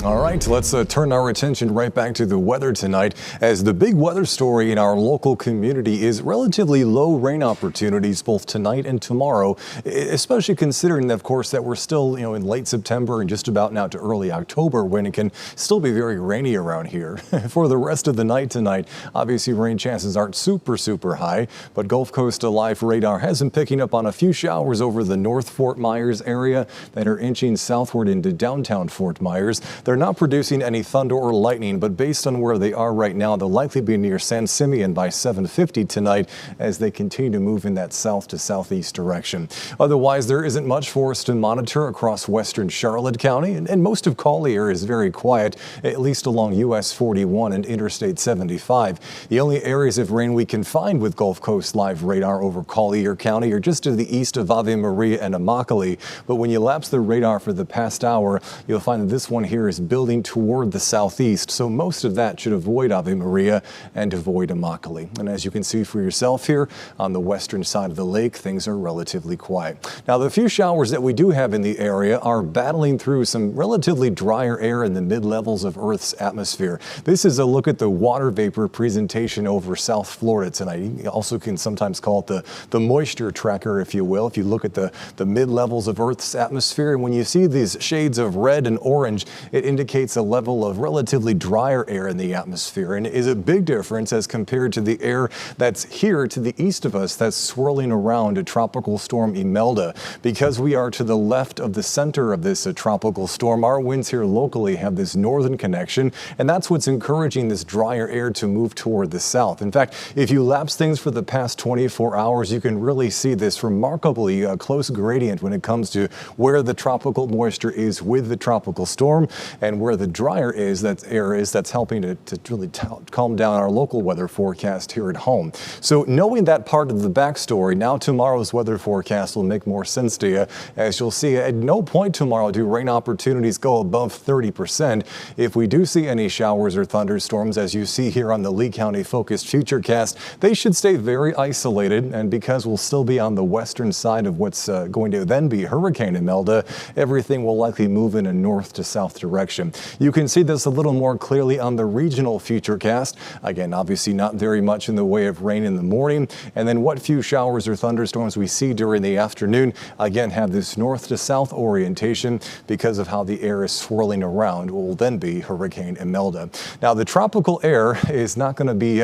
All right, let's turn our attention right back to the weather tonight, as the big weather story in our local community is relatively low rain opportunities both tonight and tomorrow, especially considering, of course, that we're still, in late September and just about now to early October, when it can still be very rainy around here. For the rest of the night tonight, obviously rain chances aren't super high, but Gulf Coast Live radar has been picking up on a few showers over the North Fort Myers area that are inching southward into downtown Fort Myers. They're not producing any thunder or lightning, but based on where they are right now, they'll likely be near San Simeon by 7:50 tonight as they continue to move in that south to southeast direction. Otherwise, there isn't much for us to monitor across western Charlotte County, and most of Collier is very quiet, at least along US 41 and Interstate 75. The only areas of rain we can find with Gulf Coast Live radar over Collier County are just to the east of Ave Maria and Immokalee. But when you lapse the radar for the past hour, you'll find that this one here is building toward the southeast, so most of that should avoid Ave Maria and avoid Immokalee. And as you can see for yourself here on the western side of the lake, things are relatively quiet. Now, the few showers that we do have in the area are battling through some relatively drier air in the mid-levels of Earth's atmosphere. This is a look at the water vapor presentation over South Florida tonight. You also can sometimes call it the moisture tracker, if you will, if you look at the mid-levels of Earth's atmosphere. And when you see these shades of red and orange, it indicates a level of relatively drier air in the atmosphere, and is a big difference as compared to the air that's here to the east of us that's swirling around a tropical storm Imelda. Because we are to the left of the center of this tropical storm, our winds here locally have this northern connection, and that's what's encouraging this drier air to move toward the south. In fact, if you lapse things for the past 24 hours, you can really see this remarkably close gradient when it comes to where the tropical moisture is with the tropical storm and where the drier air is that's helping to really calm down our local weather forecast here at home. So knowing that part of the backstory, now tomorrow's weather forecast will make more sense to you, as you'll see at no point tomorrow do rain opportunities go above 30%. If we do see any showers or thunderstorms, as you see here on the Lee County Focused Futurecast, they should stay very isolated, and because we'll still be on the western side of what's going to then be Hurricane Imelda, everything will likely move in a north to south direction. You can see this a little more clearly on the regional Futurecast. Again, obviously not very much in the way of rain in the morning, and then what few showers or thunderstorms we see during the afternoon, again, have this north to south orientation because of how the air is swirling around what will then be Hurricane Imelda. Now, the tropical air is not going to be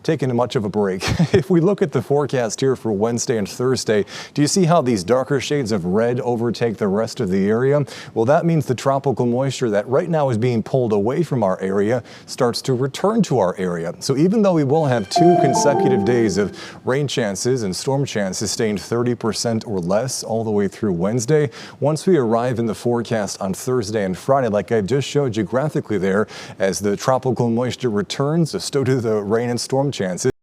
taking much of a break. If we look at the forecast here for Wednesday and Thursday, do you see how these darker shades of red overtake the rest of the area? Well, that means the tropical moisture that right now is being pulled away from our area starts to return to our area. So even though we will have 2 consecutive days of rain chances and storm chances staying 30% or less all the way through Wednesday, once we arrive in the forecast on Thursday and Friday, like I just showed you graphically there, as the tropical moisture returns, so do the rain and storm chances.